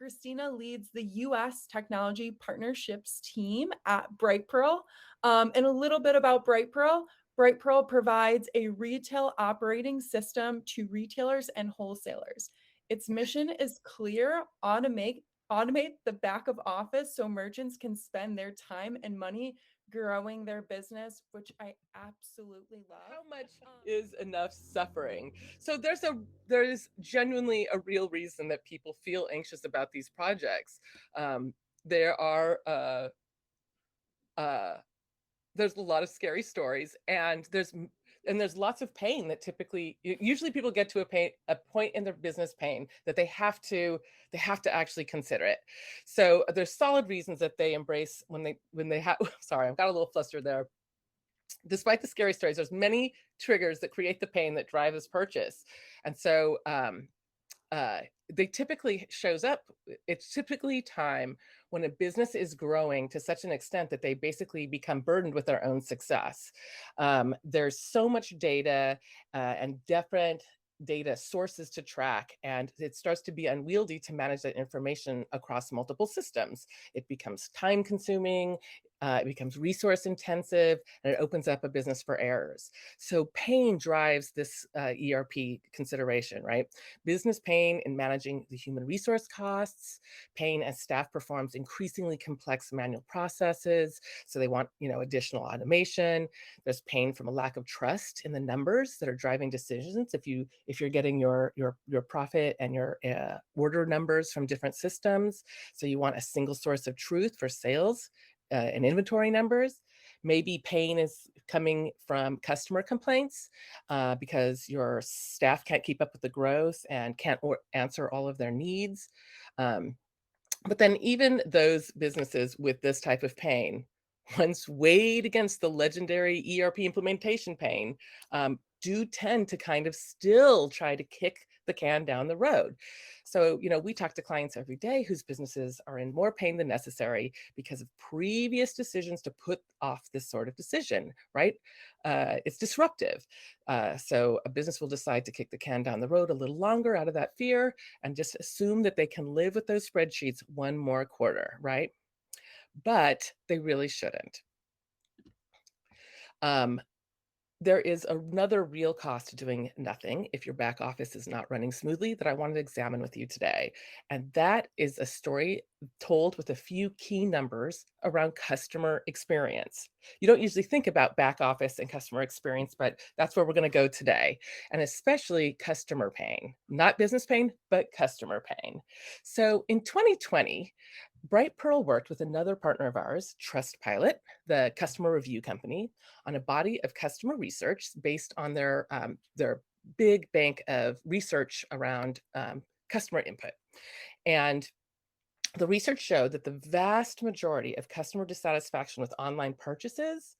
Christina leads the US Technology Partnerships team at Brightpearl. And a little bit about Brightpearl. Brightpearl provides a retail operating system to retailers and wholesalers. Its mission is clear: automate the back of office so merchants can spend their time and money growing their business, which I absolutely love. How much is enough suffering? So there's genuinely a real reason that people feel anxious about these projects. There are uh, there's a lot of scary stories, and there's lots of pain that typically usually people get to a point in their business pain that they have to actually consider it. So there's solid reasons that they embrace when they have sorry, I've got a little flustered there. Despite the scary stories, there's many triggers that create the pain that drive this purchase. And so uh, they typically shows up. It's typically time when a business is growing to such an extent that they basically become burdened with their own success. There's so much data and different data sources to track, and it starts to be unwieldy to manage that information across multiple systems. It becomes time consuming, it becomes resource intensive, and it opens up a business for errors. So pain drives this ERP consideration, right? Business pain in managing the human resource costs, pain as staff performs increasingly complex manual processes. So they want, additional automation. There's pain from a lack of trust in the numbers that are driving decisions. If you're getting your profit and your order numbers from different systems, so you want a single source of truth for sales and inventory numbers. Maybe pain is coming from customer complaints because your staff can't keep up with the growth and can't answer all of their needs. Um, but then even those businesses with this type of pain, once weighed against the legendary ERP implementation pain, do tend to kind of still try to kick the can down the road. So, we talk to clients every day whose businesses are in more pain than necessary because of previous decisions to put off this sort of decision, right? It's disruptive. So a business will decide to kick the can down the road a little longer out of that fear and just assume that they can live with those spreadsheets one more quarter, right? But they really shouldn't. Um, there is another real cost to doing nothing if your back office is not running smoothly that I wanted to examine with you today. And that is a story told with a few key numbers around customer experience. You don't usually think about back office and customer experience, but that's where we're going to go today. And especially customer pain, not business pain, but customer pain. So in 2020, Bright Pearl worked with another partner of ours, Trustpilot, the customer review company, on a body of customer research based on their big bank of research around customer input. And the research showed that the vast majority of customer dissatisfaction with online purchases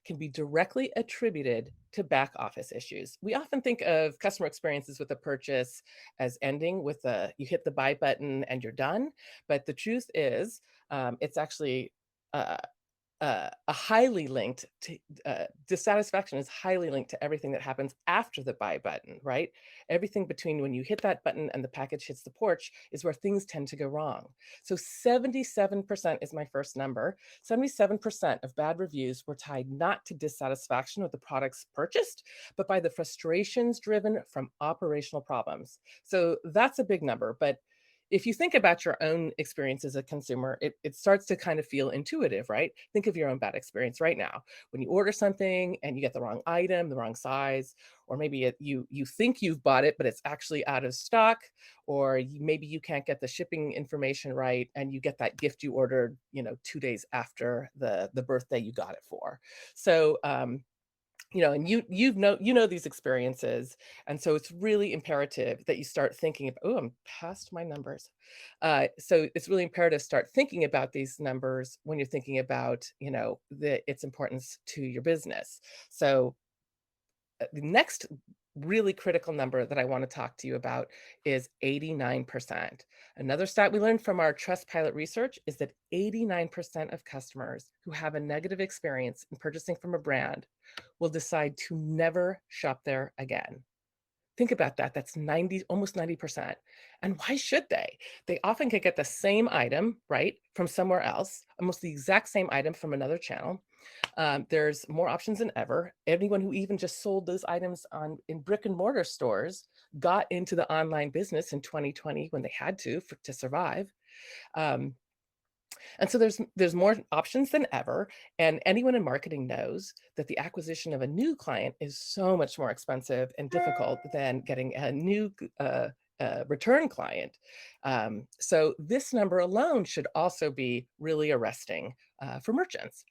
can be directly attributed to back office issues. We often think of customer experiences with a purchase as ending with you hit the buy button and you're done. But the truth is, it's actually uh, a highly linked to dissatisfaction is highly linked to everything that happens after the buy button, right? Everything between when you hit that button and the package hits the porch is where things tend to go wrong. So 77% is my first number. 77% of bad reviews were tied not to dissatisfaction with the products purchased, but by the frustrations driven from operational problems. So that's a big number, but if you think about your own experience as a consumer, it starts to kind of feel intuitive, right? Think of your own bad experience right now. When you order something and you get the wrong item, the wrong size, or maybe you think you've bought it, but it's actually out of stock, or maybe you can't get the shipping information right and you get that gift you ordered, 2 days after the birthday you got it for. So and you know these experiences, and so it's really imperative that you start thinking of, oh, I'm past my numbers. So it's really imperative to start thinking about these numbers when you're thinking about its importance to your business. So the next really critical number that I want to talk to you about is 89%. Another stat we learned from our Trustpilot research is that 89% of customers who have a negative experience in purchasing from a brand will decide to never shop there again. Think about that. That's 90, almost 90%. And why should they? They often could get the same item, right, from somewhere else, almost the exact same item from another channel. There's more options than ever. Anyone who even just sold those items on in brick and mortar stores got into the online business in 2020 when they had to survive. Um, and so there's more options than ever, and anyone in marketing knows that the acquisition of a new client is so much more expensive and difficult than getting a new return client. So this number alone should also be really arresting for merchants.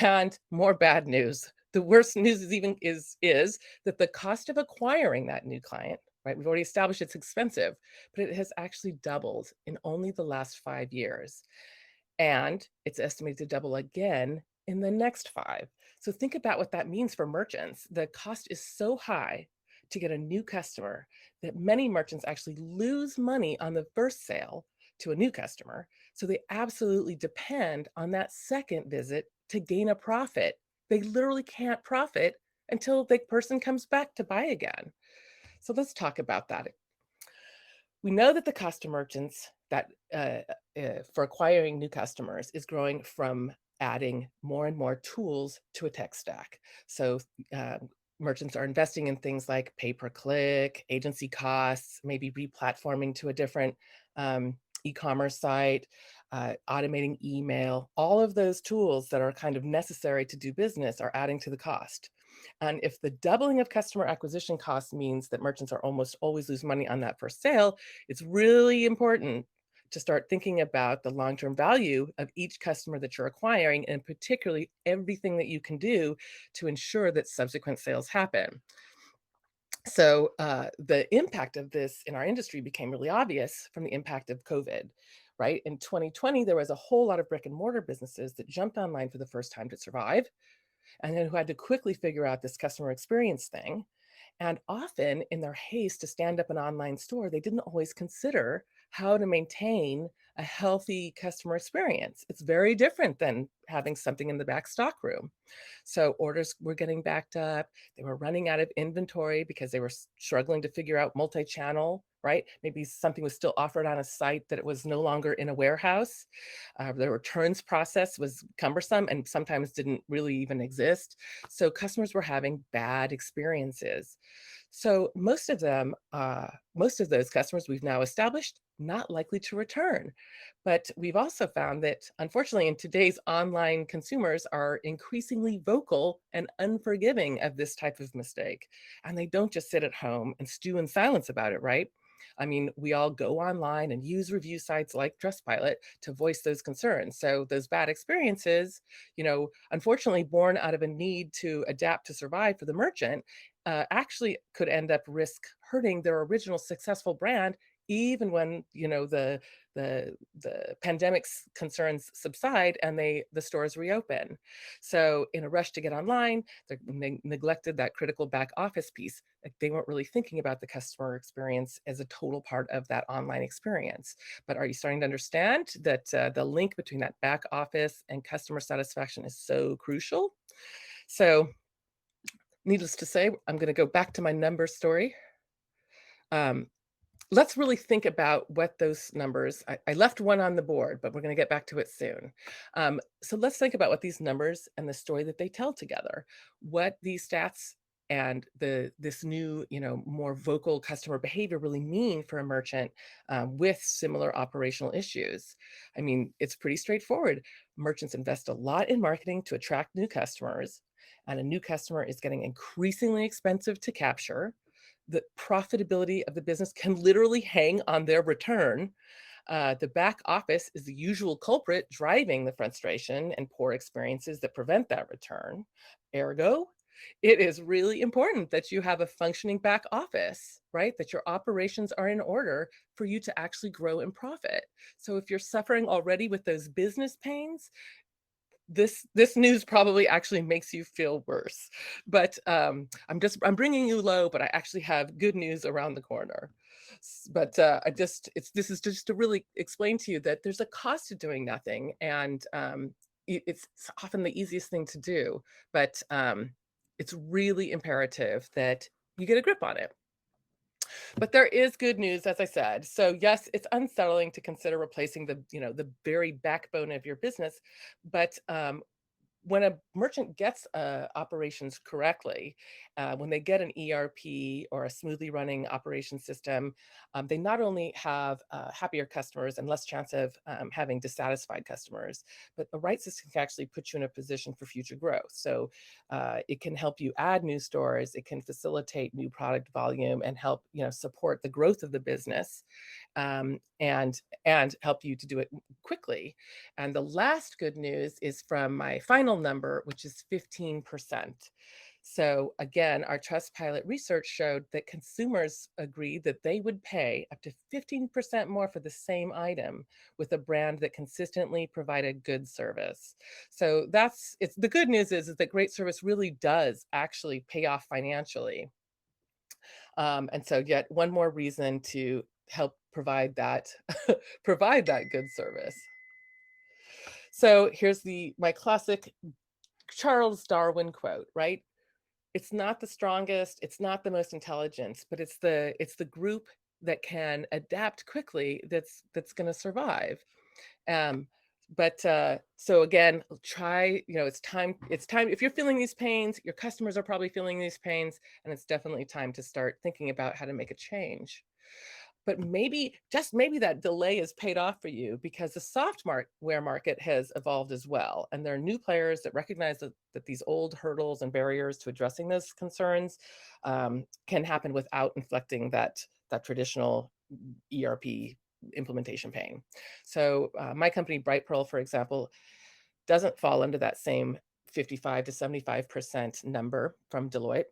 And more bad news. The worst news is that the cost of acquiring that new client, right? We've already established it's expensive, but it has actually doubled in only the last 5 years. And it's estimated to double again in the next 5. So think about what that means for merchants. The cost is so high to get a new customer that many merchants actually lose money on the first sale to a new customer. So they absolutely depend on that second visit to gain a profit. They literally can't profit until the person comes back to buy again. So let's talk about that. We know that the cost to merchants that for acquiring new customers is growing from adding more and more tools to a tech stack. So uh, merchants are investing in things like pay per click, agency costs, maybe replatforming to a different e-commerce site, automating email. All of those tools that are kind of necessary to do business are adding to the cost. And if the doubling of customer acquisition costs means that merchants are almost always lose money on that first sale, it's really important to start thinking about the long-term value of each customer that you're acquiring, and particularly everything that you can do to ensure that subsequent sales happen. So the impact of this in our industry became really obvious from the impact of COVID, right? In 2020, there was a whole lot of brick and mortar businesses that jumped online for the first time to survive, and then who had to quickly figure out this customer experience thing. And often, in their haste to stand up an online store, they didn't always consider how to maintain a healthy customer experience. It's very different than having something in the back stock room. So orders were getting backed up. They were running out of inventory because they were struggling to figure out multi-channel, right? Maybe something was still offered on a site that it was no longer in a warehouse. The returns process was cumbersome and sometimes didn't really even exist. So customers were having bad experiences. So most of those customers we've now established not likely to return. But we've also found that, unfortunately, in today's online, consumers are increasingly vocal and unforgiving of this type of mistake. And they don't just sit at home and stew in silence about it, right? I mean, we all go online and use review sites like Trustpilot to voice those concerns. So those bad experiences, unfortunately born out of a need to adapt to survive for the merchant, actually could end up risk hurting their original successful brand, even when the pandemic's concerns subside and the stores reopen. So in a rush to get online, they neglected that critical back office piece. Like, they weren't really thinking about the customer experience as a total part of that online experience. But are you starting to understand that the link between that back office and customer satisfaction is so crucial? So needless to say, I'm going to go back to my number story. Um, let's really think about what those numbers, I left one on the board, but we're going to get back to it soon. So let's think about what these numbers and the story that they tell together, what these stats and this new, more vocal customer behavior really mean for a merchant with similar operational issues. I mean, it's pretty straightforward. Merchants invest a lot in marketing to attract new customers, and a new customer is getting increasingly expensive to capture. The profitability of the business can literally hang on their return. The back office is the usual culprit driving the frustration and poor experiences that prevent that return. Ergo, it is really important that you have a functioning back office, right? That your operations are in order for you to actually grow and profit. So if you're suffering already with those business pains, this news probably actually makes you feel worse. But I'm bringing you low, but I actually have good news around the corner. But this is just to really explain to you that there's a cost to doing nothing, and it's often the easiest thing to do, but it's really imperative that you get a grip on it. But there is good news, as I said. So yes, it's unsettling to consider replacing the very backbone of your business, but when a merchant gets operations correctly, when they get an ERP or a smoothly running operation system, they not only have happier customers and less chance of having dissatisfied customers, but the right system can actually put you in a position for future growth. So it can help you add new stores, it can facilitate new product volume, and help support the growth of the business, and help you to do it quickly. And the last good news is from my final number, which is 15%. So again, our Trustpilot research showed that consumers agreed that they would pay up to 15% more for the same item with a brand that consistently provided good service. So it's the good news is that great service really does actually pay off financially. And so yet one more reason to help provide that provide that good service. So here's the my classic Charles Darwin quote, right? It's not the strongest, it's not the most intelligent, but it's the group that can adapt quickly that's going to survive. Um, but so again, try, it's time if you're feeling these pains, your customers are probably feeling these pains, and it's definitely time to start thinking about how to make a change. But maybe, just maybe, that delay is paid off for you because the software market has evolved as well. And there are new players that recognize that these old hurdles and barriers to addressing those concerns can happen without inflecting that traditional ERP implementation pain. So my company, Brightpearl, for example, doesn't fall into that same 55 to 75% number from Deloitte.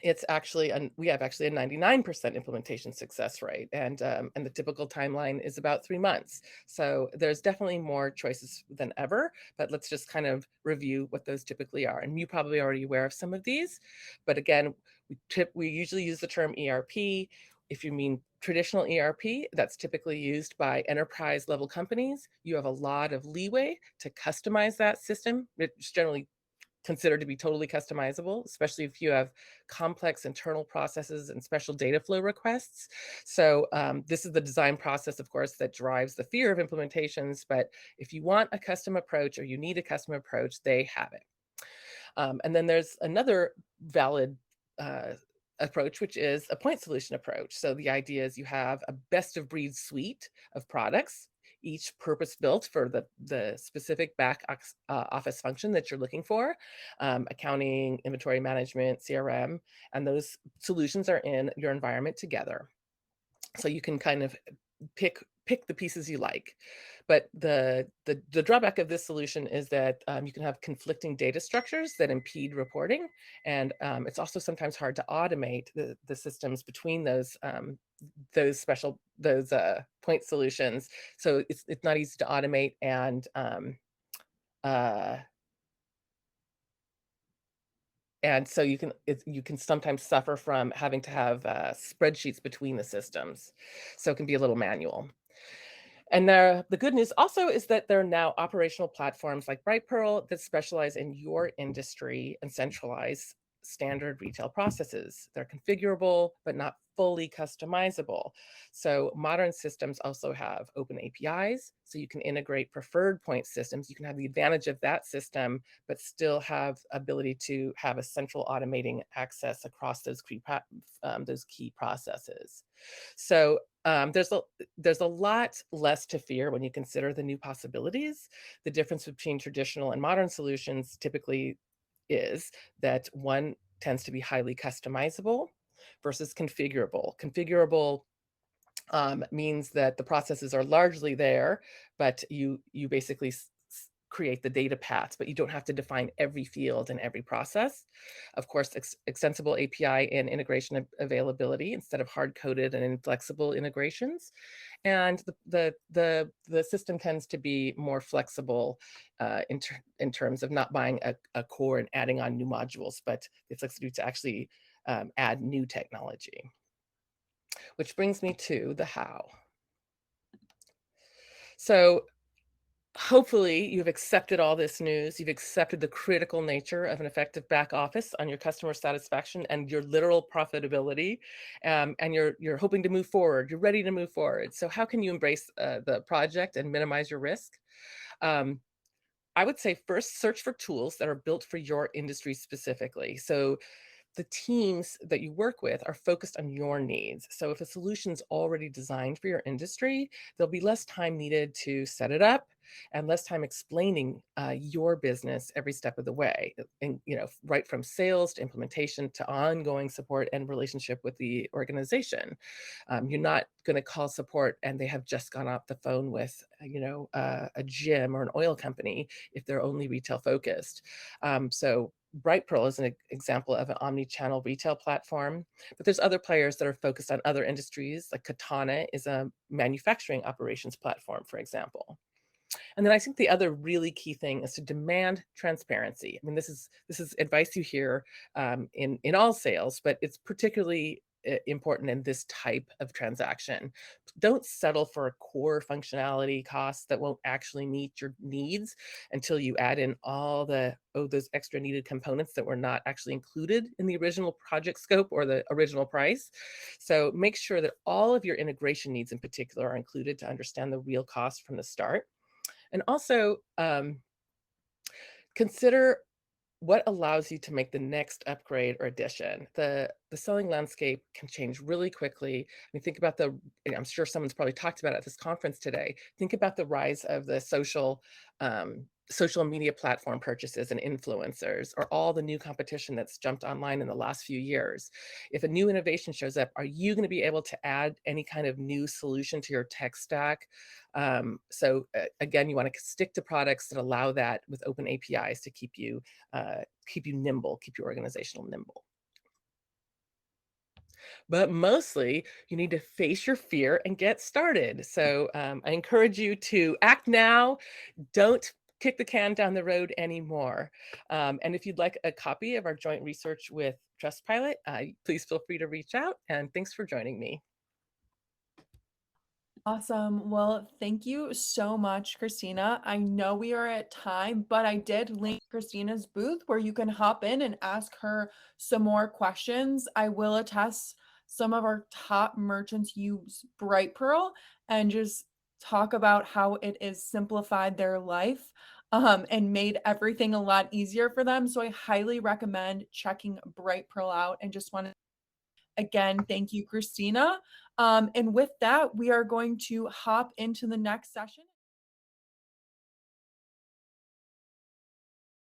It's actually we have actually a 99% implementation success rate, and the typical timeline is about 3 months. So there's definitely more choices than ever, but let's just kind of review what those typically are. And you probably already aware of some of these, but again, we usually use the term ERP. If you mean traditional ERP, that's typically used by enterprise level companies. You have a lot of leeway to customize that system. It's generally considered to be totally customizable, especially if you have complex internal processes and special data flow requests. So this is the design process, of course, that drives the fear of implementations. But if you want a custom approach or you need a custom approach, they have it. And then there's another valid uh, approach, which is a point solution approach. So the idea is you have a best of breed suite of products, each purpose built for the specific office function that you're looking for, accounting, inventory management, CRM, and those solutions are in your environment together. So you can kind of pick the pieces you like. But the drawback of this solution is that you can have conflicting data structures that impede reporting, and it's also sometimes hard to automate the systems between those point solutions. So it's not easy to automate, uh, and so you can sometimes suffer from having to have spreadsheets between the systems. So it can be a little manual. And the good news also is that there are now operational platforms like Brightpearl that specialize in your industry and centralize standard retail processes. They're configurable, but not fully customizable. So modern systems also have open APIs, so you can integrate preferred point systems. You can have the advantage of that system, but still have ability to have a central automating access across those key processes. So there's a lot less to fear when you consider the new possibilities. The difference between traditional and modern solutions typically is that one tends to be highly customizable versus configurable. Configurable means that the processes are largely there, but you basically create the data paths, but you don't have to define every field and every process. Of course, extensible API and integration availability instead of hard coded and inflexible integrations. And the system tends to be more flexible in terms of not buying a core and adding on new modules, but the flexibility to actually add new technology. Which brings me to the how. So Hopefully, you've accepted all this news. You've accepted the critical nature of an effective back office on your customer satisfaction and your literal profitability, and you're hoping to move forward. You're ready to move forward. So, how can you embrace the project and minimize your risk? Um, I would say first search for tools that are built for your industry specifically. So the teams that you work with are focused on your needs. So if a solution's already designed for your industry, there'll be less time needed to set it up and less time explaining your business every step of the way. And right from sales to implementation to ongoing support and relationship with the organization. You're not going to call support and they have just gone off the phone with, a gym or an oil company if they're only retail focused. So Brightpearl is an example of an omni-channel retail platform, but there's other players that are focused on other industries. Like Katana is a manufacturing operations platform, for example. And then I think the other really key thing is to demand transparency. I mean, this is advice you hear in all sales, but it's particularly important in this type of transaction. Don't settle for a core functionality costs that won't actually meet your needs until you add in all those extra needed components that were not actually included in the original project scope or the original price. So make sure that all of your integration needs in particular are included to understand the real cost from the start. And also, consider what allows you to make the next upgrade or addition. The selling landscape can change really quickly. I mean, think about and I'm sure someone's probably talked about it at this conference today. Think about the rise of the social media platform purchases and influencers, or all the new competition that's jumped online in the last few years. If a new innovation shows up, are you going to be able to add any kind of new solution to your tech stack? Again, you want to stick to products that allow that with open APIs to keep you nimble, keep your organizational nimble. But mostly, you need to face your fear and get started. So I encourage you to act now. Don't kick the can down the road anymore. And if you'd like a copy of our joint research with Trustpilot, please feel free to reach out. And thanks for joining me. Awesome. Well, thank you so much, Christina. I know we are at time, but I did link Christina's booth where you can hop in and ask her some more questions. I will attest some of our top merchants use Brightpearl and just talk about how it has simplified their life and made everything a lot easier for them. So I highly recommend checking Brightpearl out and just want to again, thank you, Christina. And with that, we are going to hop into the next session.